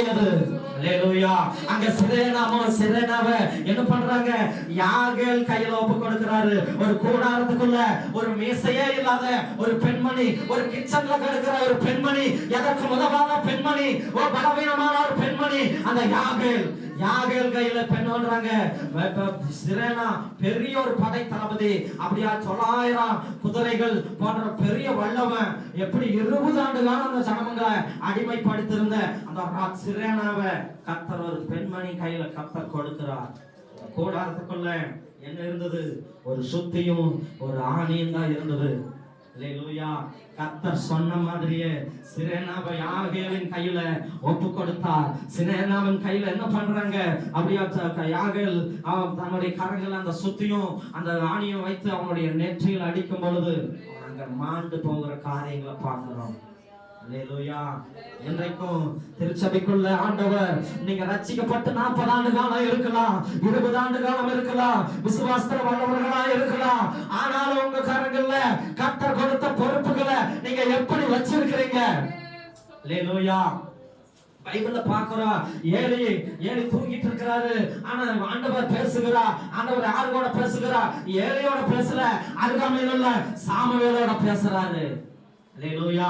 மாறியது. அல்லேலூயா. அங்க சிரேனாவை என்ன பண்றாங்க? யாகேல் கையில ஒப்பு கொடுக்கிறாரு. ஒரு கூடாரத்துக்குள்ள ஒரு மேசையே இல்லாத ஒரு பெண்மணி, ஒரு கிச்சன்ல கிடக்கிற ஒரு பெண்மணி, எதற்கு உதவாத பெண்மணி, ஒரு பலவீனமான ஒரு பெண்மணி, அந்த யாகேல் கையில பெண் பண்றாங்க. சிரேனா பெரிய ஒரு படை தளபதி, அப்படியா 900 குதிரைகள் போன்ற பெரிய வல்லவன், எப்படி 20 ஆண்டு காலம் அந்த ஜனங்களை அடிமைப்படுத்திருந்த அந்த சிரேனாவை கர்த்தர் ஒரு பெண்மணி கையில கர்த்தர் கொடுக்கிறார். கூடாரத்துக்குள்ள என்ன இருந்தது? ஒரு சுத்தியும் ஒரு ஆணியும் தான் இருந்தது. அல்லேலூயா. கர்த்தர் சொன்ன மாதிரியே சிரேனாவை யாகேலின் கையில ஒப்பு கொடுத்தார். சிரேனாவின் கையில என்ன பண்றாங்க? அப்படியா யாகேல் தன்னுடைய கரங்கள் அந்த சுத்தியும் அந்த ஆணியும் வைத்து அவனுடைய நெற்றியில் அடிக்கும் பொழுது அங்க மாண்டு போகிற காரியங்களை பார்க்கிறோம். அல்லேலூயா. இன்றைக்கும் திருச்சபைக்குள்ள ஆண்டவர், நீங்க ரட்சிக்கப்பட்டு 40 ஆண்டு காலம் இருக்கலாம், 20 ஆண்டு காலம் இருக்கலாம், விசுவாசத்துல வல்லவர்களா இருக்கலாம். ஆனாலும் உங்க கரங்கள்ல கர்த்தர் கொடுத்த பொறுப்புகளை நீங்க எப்படி வச்சிருக்கிறீங்க? அல்லேலூயா. பைபிள்ல பாக்குறோம், ஏலி தூங்கிட்டு இருக்கிறாரு. ஆனா ஆண்டவர் பேசுகிறார். ஆண்டவர் யாரு கூட பேசுகிறார்? ஏலியோட பேசல, அருகாமையில் உள்ள சாமுவேலோட பேசுறாரு. அல்லேலூயா.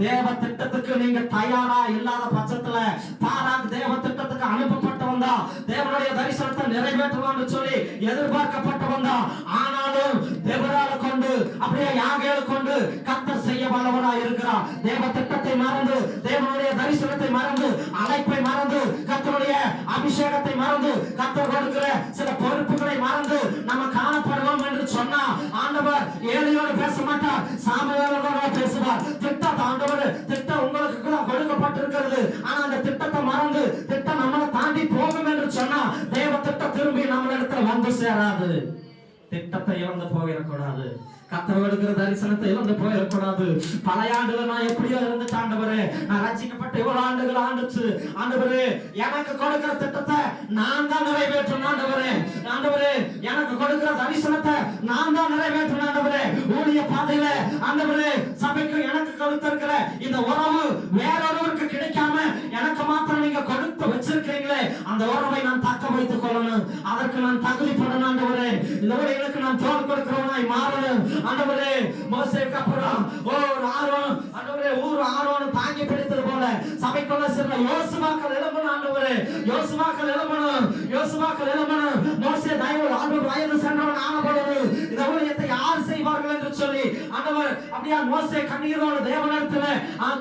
தேவ திட்டத்துக்கு நீங்க தயாரா இல்லாத பட்சத்துல, பாராக் தேவ திட்டத்துக்கு அனுப்பப்பட்டவன் தான், தேவனுடைய தரிசனத்தை நிறைவேற்றுவான்னு சொல்லி எதிர்பார்க்கப்பட்டவன் தான். ஆனாலும் தேவரால கொண்டு, அப்படியே யாகேலை கொண்டு கர்த்தர் செய்ய வல்லவரா இருக்கிறார். தேவ திட்டத்தை மறந்து, தேவனுடைய தரிசனத்தை மறந்து, அழைப்பை மறந்து, கர்த்தருடைய அபிஷேகத்தை மறந்து, கர்த்தர் கொடுக்கிற சில பொறுப்புகளை மறந்து நம்ம காணப்படுவோம் என்று சொன்னா, ஆண்டவர் ஏலியோடு பேச மாட்டார், சாமுவேலோட பேசுவார். திட்டம் ஆண்டவர் திட்டம் உங்களுக்கு கொடுக்கப்பட்டிருக்கிறது. ஆனா அந்த திட்டத்தை மறந்து திட்டம் நம்மளை தாண்டி போகும் என்று சொன்னா, தேவ திட்டம் திரும்பி நம்ம இடத்துல வந்து சேராது. திட்டத்தை இழந்து போயிடக்கூடாது. கர்த்தர் கொடுக்கிற தரிசனத்தை இழந்து போயிடக்கூடாது. பழைய ஆண்டுல நான் எப்படியோ இருந்துச்சு ஆண்டவரே, நான் ரட்சிக்கப்பட்டு இவ்வளவு ஆண்டுகள் ஆண்டுச்சு ஆண்டவரே, எனக்கு கொடுக்கிற திட்டத்தை நான் தான் நிறைவேற்றணும் ஆண்டவரே. ஆண்டவரே, எனக்கு கொடுக்கிற தரிசனத்தை நான் தான் நிறைவேற்றணும் ஆண்டவரே. ஊழிய பாதையில ஆண்டவரே, சபைக்கு எனக்கு கொடுத்திருக்கிற இந்த உறவு வேறொருவருக்கு கிடைக்காம எனக்கு மாத்திரம் நீங்க கொடுத்து வச்சிருக்கீங்களே, அந்த உறவை நான் தக்க வைத்துக் கொள்ளணும். அதற்கு நான் தகுதிப்படணும் ஆண்டவரே. இந்த ஊழியர்களுக்கு நான் தோல் கொடுக்கிறவனாய் மாறணும் ஆண்டவரே. மோசேக்கு அப்புறம் ஆண்டவரே, ஊர் ஆரோன் தாங்கி பிடித்தது போல சபைக்குள்ள சில யோசுவாக்கள் எழும்பணும் ஆண்டவரே. யோசுவாக்கள் எழும்பணும். மோசே ஆண்டவர் வயது சென்றவன் ஆன பொழுது இந்த ஊழியத்தை யார் செய்வார்கள் என்று சொல்லி ஆண்டவர் அப்படியே மோசே கண்ணீரோடு தேவனிடத்துல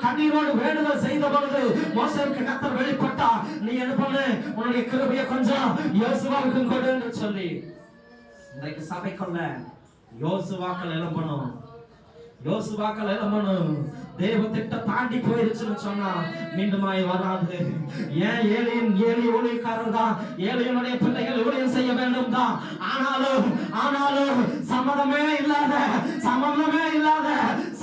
கண்ணீரோடு வேண்டுதல் செய்த பொழுது மோசேவுக்கு கர்த்தர் வெளிப்பட்டா, நீ என்ன பண்ணு, உன்னுடைய கிருபையை கொஞ்சம் யோசுவாவுக்கு கொடு என்று சொல்லி. இன்றைக்கு சபைக்குள்ள யோசுவாக்கள் எழும்பணும். தேவ திட்டம் தாண்டி போயிருச்சுன்னு சொன்னா மீண்டுமாய் வராது. ஏன் ஏழி ஊழியக்காரர் தான், ஏழையினுடைய பிள்ளைகள் ஊழியம் செய்ய வேண்டும் தான். ஆனாலும் சம்மதமே இல்லாத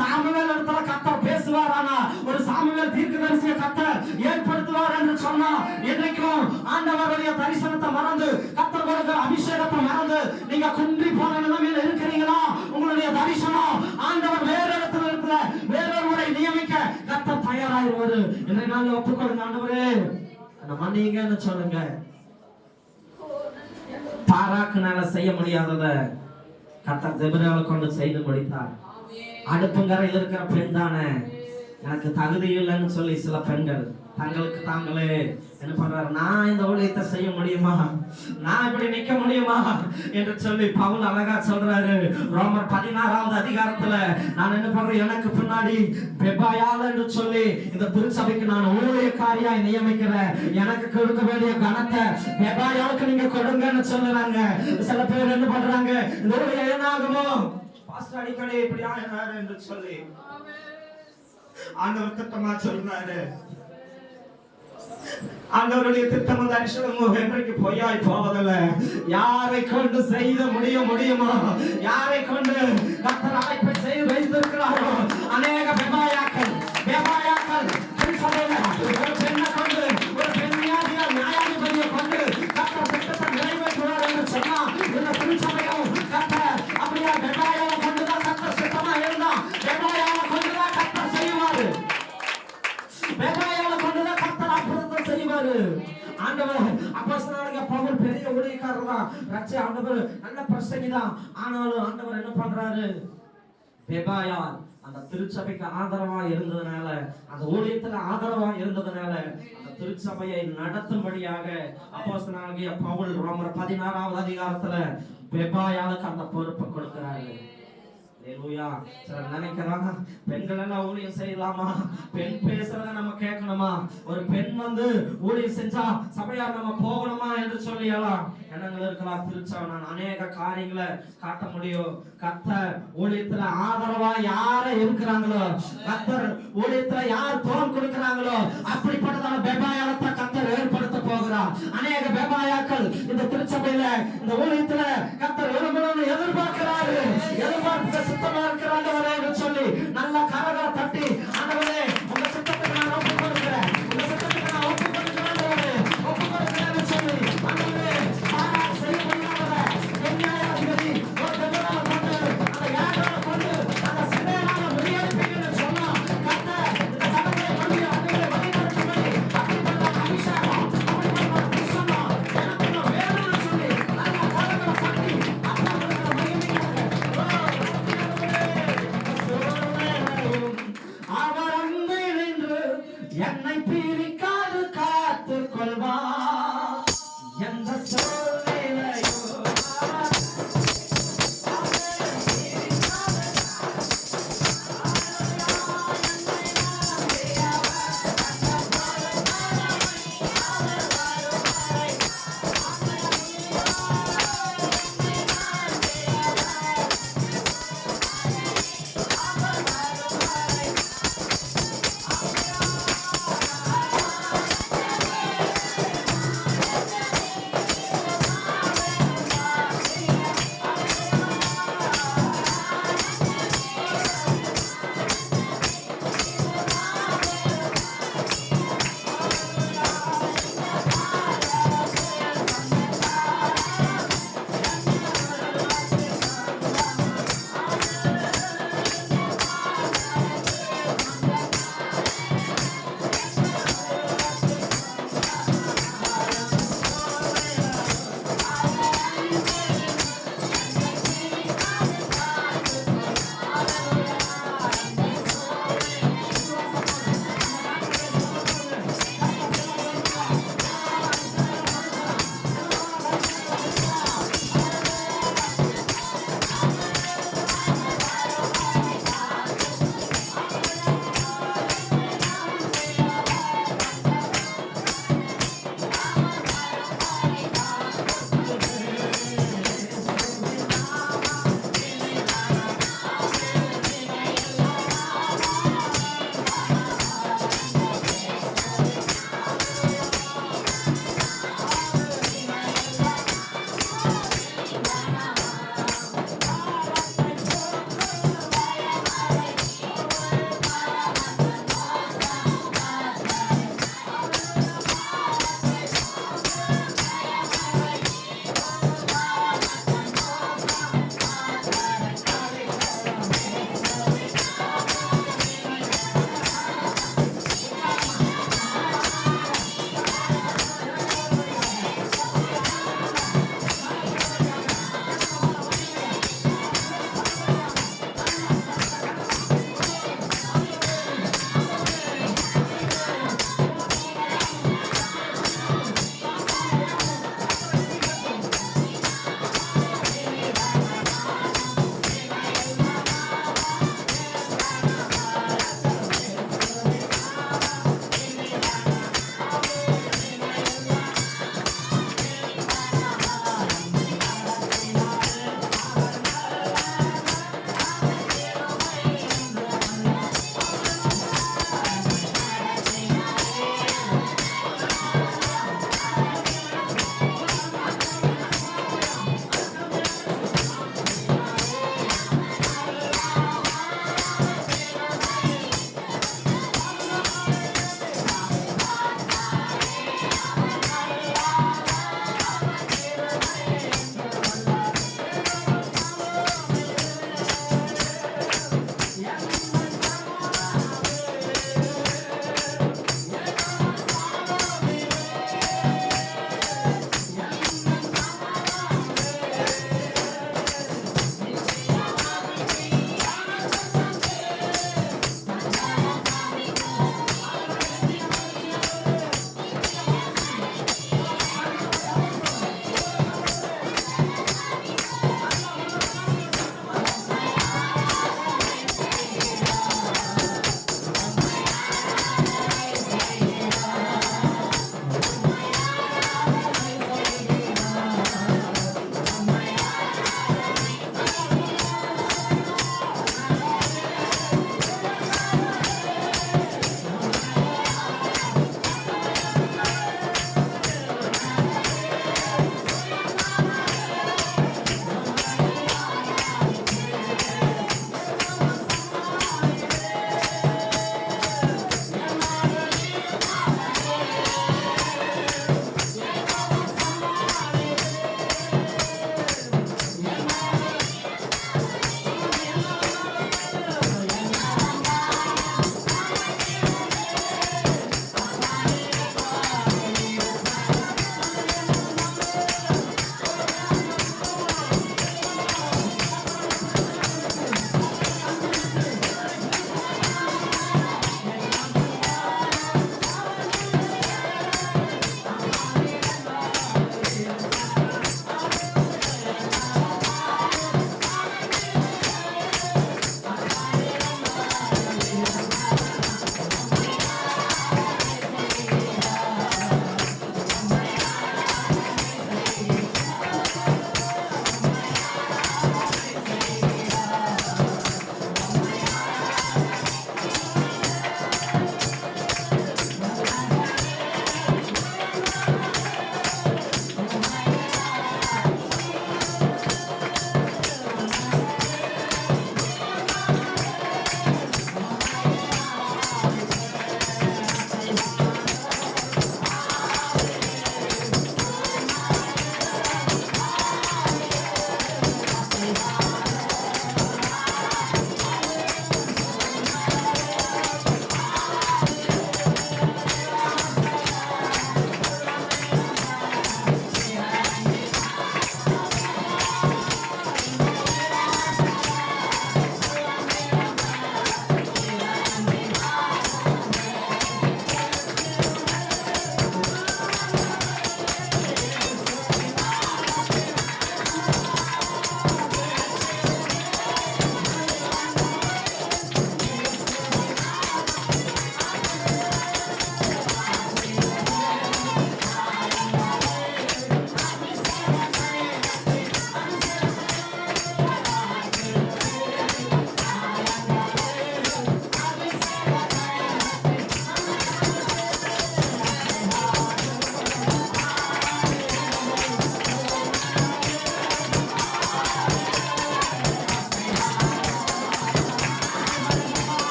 சாமுவேல் இடத்துல கர்த்தர் பேசுவார். ஆனா ஒரு சாமுவேல் தீர்க்கதரிசியை கர்த்தர் ஏற்படுத்துவார் என்று சொன்னா, இன்றைக்கும் ஆண்டவருடைய தரிசனத்தை மறந்து, கர்த்தர் கொடுக்கிற அபிஷேகத்தை மறந்து நீங்க குன்றி போன நிலைமையில் இருக்கிறீங்களா? உங்களுடைய தரிசனம் ஆண்டவர் வேற இடத்துல இருக்கிற வேறொருவரை நியமிக்க கர்த்தர் தயாராயிருவாரு. இன்றைய நாள் ஒப்புக்கொள்ளுங்க ஆண்டவரே, மன்னிங்கன்னு சொல்லுங்க. பாராக்குனால செய்ய முடியாதத கர்த்தர் தெபரால கொண்டு செய்து முடித்தார். அடுப்புங்கரையில் இருக்கிற பெண் தானே, எனக்கு தகுதி இல்லைன்னு சொல்லி சில பெண்கள் தங்களுக்கு தாங்களே என்ன பண்றாரு, நான் இந்த ஊழியத்தை செய்ய முடியுமா, நான் இப்படி நிக்க முடியுமா என்று சொல்லி பவுல் அழகா சொல்றாரு. ரோமர் 16வது அதிகாரத்துல நான் என்ன பண்றேன், எனக்கு பின்னாடி பெபாயால் என்று சொல்லி இந்த திருச்சபைக்கு நான் ஊழியக்காரியாய் நியமிக்கிறேன், எனக்கு கொடுக்க வேண்டிய கனத்தை பெபாயாலுக்கு நீங்க கொடுங்கன்னு சொல்லுறாங்க. சில பேர் என்ன பண்றாங்க, இந்த ஊழியம் என்ன ஆகுமோ பாஸ்டர் அடிக்கடி இப்படி ஆகிறாரு என்று சொல்லி ஆண்டவர் திட்டமா சொல்றாரு. ஆண்டவருடைய திட்டம் தரிசனம் என்றைக்கு பொய்யாய் போவதில்ல. யாரை கொண்டு செய்த முடியுமா, யாரை கொண்டு கர்த்தர் அழைப்பை செய்து வைத்திருக்கிறாரோ அநேக பெபாயாக்கள் ஒரு பெண்ணை கொண்டு, ஒரு நியாயாதிபதியை கொண்டு கர்த்தர் திட்டத்தை நிறைவேற்றுவார் என்று சொன்னா, இந்த திருச்சபையும் கர்த்தர் அப்படியே பெபாயாவை கொண்டுதான் கர்த்தர் சித்தமா இருந்தா, பெபாயாவை கொண்டுதான் கர்த்தர் செய்வாரு, பெபாயாவை கொண்டுதான் கர்த்தர் அற்புதத்தை செய்வார். செய்வாரு. ஆண்டவர் அப்போஸ்தலனாகிய பவுல் பெரிய ஊழியக்காரர் தான், ரட்சை ஆண்டவர் நல்ல பிரசங்கி தான். ஆனாலும் ஆண்டவர் என்ன பண்றாரு, பெபாயால் அந்த திருச்சபைக்கு ஆதரவா இருந்ததுனால, அந்த ஊழியத்துல ஆதரவா இருந்ததுனால அந்த திருச்சபையை நடத்தும்படியாக அப்போஸ்தலனாகிய பவுல் ரோமர் 16வது அதிகாரத்துல பெபாயாளுக்கு அந்த பொறுப்பை கொடுக்கிறாரு. சிலர் நினைக்கிறாங்க, பெண்கள் எல்லாம் ஊழியம் செய்யலாமா, பெண் பேசுறத நம்ம கேட்கணுமா, ஒரு பெண் வந்து ஊழியம் செஞ்சா சபையார் நம்ம போகணுமா என்று சொல்லியலாம் எண்ணங்கள் இருக்கலாம். திருச்சபை நான் அநேக காரியங்களை காட்ட முடியும். கர்த்தர் ஊழியத்துல ஆதரவா யார இருக்கிறாங்களோ, கர்த்தர் ஊழியத்துல யார் தோல் கொடுக்கிறாங்களோ அப்படிப்பட்டதான பெபாயாலத்தை கர்த்தர் ஏற்படுத்த போகிறார். அநேக பெபாயாக்கள் இந்த திருச்சபையில இந்த ஊழியத்துல கர்த்தர் எழும்பணும்னு எதிர்பார்க்கிறாரு. எதிர்பார்ப்பு சுத்தமா இருக்கிறாண்டவரே என்று சொல்லி நல்ல கரங்களை தட்டி, ஆண்டவரே உங்க சுத்தத்துக்கு நான் ஒப்பு கொடுக்கிறேன், உங்க சுத்தத்துக்கு நான் ஒப்பு கொடுக்கிறேன், ஒப்பு கொடுக்கிறேன்னு சொல்லி ஆண்டவரே செய்ய முடியாத நியாயாதிபதி ஒரு பெண்ணால கொண்டு அந்த யாரோட கொண்டு அந்த சிலையான வெளியேற்பீங்கன்னு சொன்னா கர்த்தர் இந்த சபையை மறுபடியும் ஆண்டவரே வழிநடத்தும்படி அப்படிப்பட்ட அபிஷேகம் அப்படிப்பட்ட பிரசன்னம் எனக்கு வேணும்னு சொல்லி நல்ல கரங்களை தட்டி அப்பா கொடுக்கிற மகிமைக்காக அவர்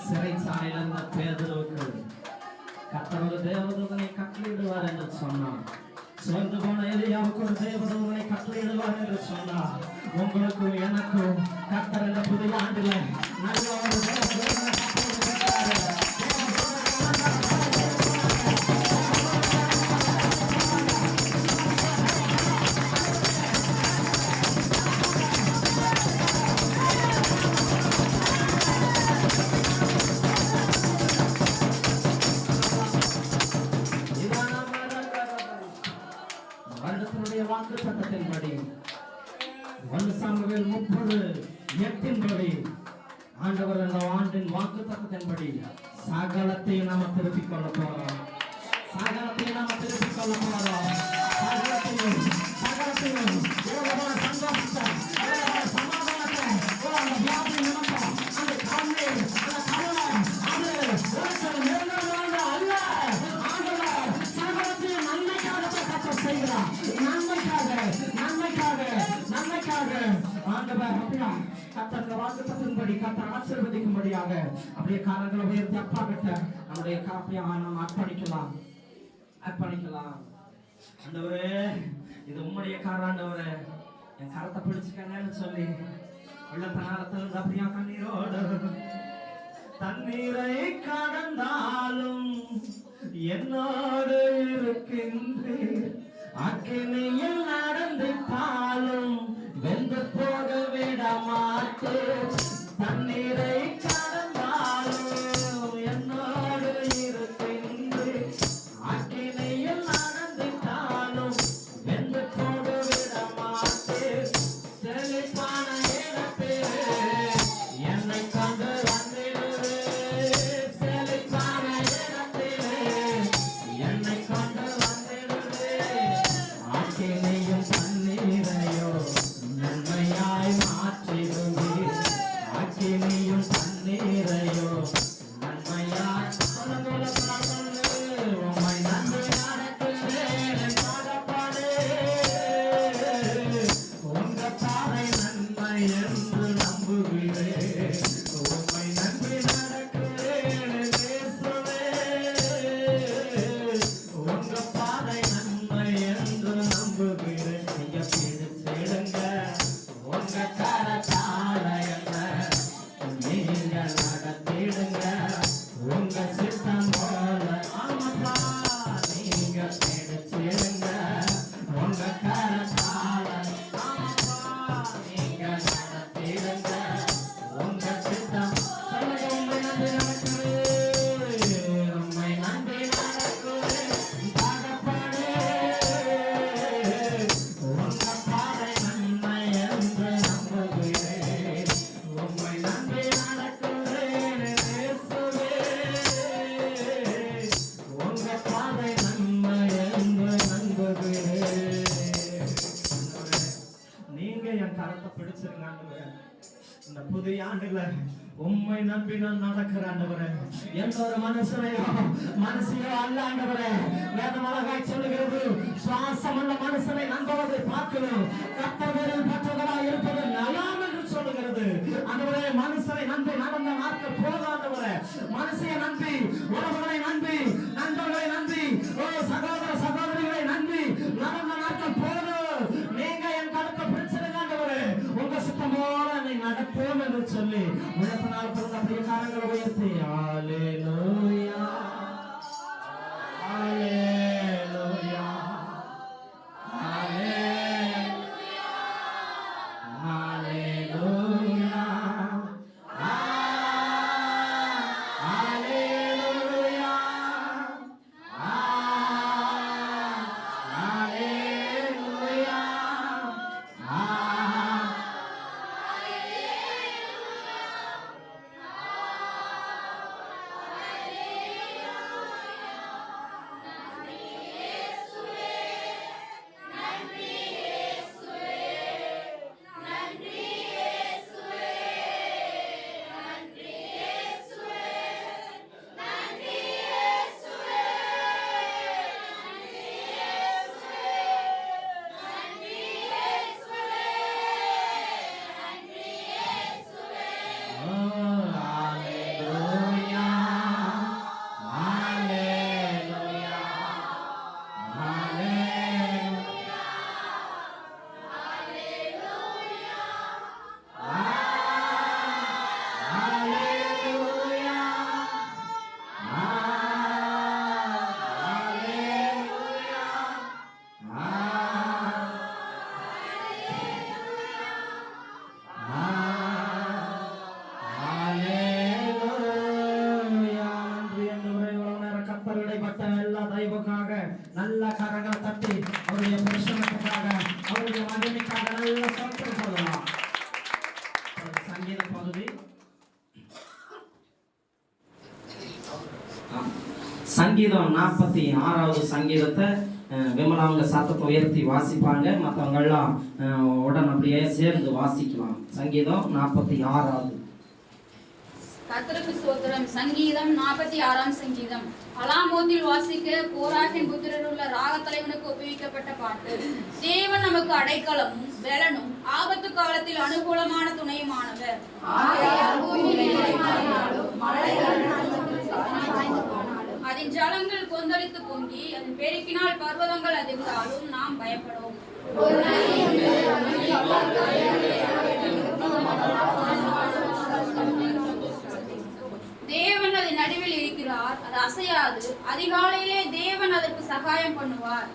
சிறைச்சாலையில் இருந்த பேதுருவுக்கு கர்த்தர் ஒரு தேவதூதனை கட்டளையிடுவார் என்று சொன்னார். சோர்ந்து போன எலியாவுக்கு ஒரு தேவதூதனை கட்டளையிடுவார் என்று சொன்னார். உங்களுக்கும் எனக்கும் கர்த்தர் இந்த புதிய ஆண்டுல நல்ல ஒரு தேவதூதனை கட்டளையிடுவார். வாக்குத்தத்தத்தின்படி 1 சாமுவேல் 30:8 ஆண்டவர் இந்த ஆண்டின் வாக்குத்தத்தத்தின்படி சகலத்தையும் நாம திருப்பிக் கொள்ள போறோம். சகலத்தையும் நாம திருப்பிக் கொள்ள போறோம். சகலத்தையும் சந்தோஷத்தை, சமாதானத்தை, அந்த வியாதி நிமித்தம், அந்த கண்ணீர், அந்த கவலை, அது ஒருத்தர் நிரந்தரமாக அல்ல. ஆண்டவர் சகலத்தையும் நன்மைக்காக கர்த்தர் செய்கிறார். நன்மைக்காக ஆண்டவர் அப்படியா கர்த்தர் வாக்குத்தத்தத்தின்படி கர்த்தர் ஆசீர்வதிக்கும்படியாக அப்படியே காரங்களை உயர்த்தி அப்பா கிட்ட நம்முடைய காப்பியா நாம் அர்ப்பணிக்கலாம். ஆண்டவரே, இது உம்முடைய காராண்டவரே, என் கரத்தை பிடிச்சுக்கன்னு சொல்லி உள்ளத்தனாலத்திலிருந்து அப்படியா கண்ணீரோடு தண்ணீரை கடந்தாலும் என்னோடு இருக்கின்றீர், அக்கினியில் நடந்திட்டாலும் வெந்து போக விட மாட்டேன், தண்ணீரை கடந்தாலும் என்னோடு இருக்கின்றீர், அக்கினியில் நடந்திட்டாலும் வெந்து போக விட மாட்டேன், செழிப்பான இடத்தில் என்னை கண்டு வந்திடுவே, செழிப்பான இடத்தில் என்னை கண்டு வந்திடுவே, அக்கினியும் தண்ணீரையோ நன்மையாய் மாற்றிடுவே, அக்கினியும் தண்ணீரையோ நன்மையாய் உம்மை நன்றி நடக்கிறேன் பாடப்பாடே, உங்க பாதை நன்மை என்று நம்புகிறேன், உம்மை நன்றி நடக்கிறேன் இயேசுவே, உங்க பாதை நன்மை என்று நம்புகிறேன். நீங்க பிடிச்சிடுங்க உங்க கரத்தால என்ன, நீங்க நடத்திடுங்க உங்க சித்தம் போல. ஆமாப்பா, நீங்க பிடிச்சிடுங்க உங்க கரத்தால. ஆமாப்பா, நீங்க நடத்திடுங்க உங்க சித்தம். சொல்லுங்க, உண்மை நன்றி நடக்கிறேன், உண்மை நன்றி நடக்கிறேன் பாடப்பாடே, உங்க பாதை நன்மை என்று நம்புகிறேன், உண்மை நன்றி நடக்கிறேன் இயேசுவே, உங்க பாதை நன்மை என்று நம்புகிறேன். நீங்க என் கரத்தை பிடிச்சிருங்க ஆண்டவரே. இந்த புதிய ஆண்டுல உம்மை நம்பி நான் நடக்கிற ஆண்டவரே, எந்த ஒரு மனுஷனையோ அல்ல ஆண்டவரே. வேதம் அழகாய் சொல்லுகிறது, சுவாசம் உள்ள மனுஷனை நம்புவதை பார்க்கணும், கர்த்தரில் பற்றவராய் இருப்பது நலம் என்று சொல்லுகிறது. ஆண்டவரே, மனுஷனை நம்பி நடந்த நாட்கள் போதாதவரே, மனுஷனை நம்பி, உறவுகளை நம்பி, நண்பர்களை நம்பி, சகோதர சகோதரிகளை நம்பி நடந்த நாட்கள் போதும். நீங்க என் கருத்தை பிடிச்சிருங்க ஆண்டவரே, உங்க சுத்தம் போல என்னை நடப்போம் என்று சொல்லி உழைப்பினால் பிறந்த அப்படியே காரங்களை உயர்த்தி ஹல்லேலூயா, ஹல்லேலூயா, ஹல்லேலூயா, ஹல்லேலூயா, ஹல்லேலூயா, கொடுத்த எல்லா தயவுக்காக நல்ல கரங்களை தட்டி அவருடைய பிரசனத்துக்காக அவருடைய மகிமைக்காக நல்ல சத்தம் சொல்லலாம். சங்கீத பகுதி சங்கீதம் 46வது சங்கீதத்தை விமலா அவங்க சத்தத்தை உயர்த்தி வாசிப்பாங்க. மற்றவங்க எல்லாம் உடன் அப்படியே சேர்ந்து வாசிக்கலாம். சங்கீதம் 46வது. கர்த்தருக்கு ஸ்தோத்திரம். சங்கீதம் 46ஆம் சங்கீதம். அலாமோத்தில் வாசிக்க கோராகின் புத்திரர் உள்ள ராகத்தலைவனுக்கு ஒப்புவிக்கப்பட்ட பாட்டு. தேவன் நமக்கு அடைக்கலமும் பெலனும் ஆபத்து காலத்தில் அனுகூலமான துணையுமானவர். அதன் ஜலங்கள் கொந்தளித்து பொங்கி அதன் பெருக்கினால் பர்வதங்கள் அதிர்ந்தாலும் நாம் பயப்படும். தேவன் அதன் நடுவில் இருக்கிறார், அது அசையாது. அதிகாலையிலே தேவன் அதற்கு சகாயம் பண்ணுவார்.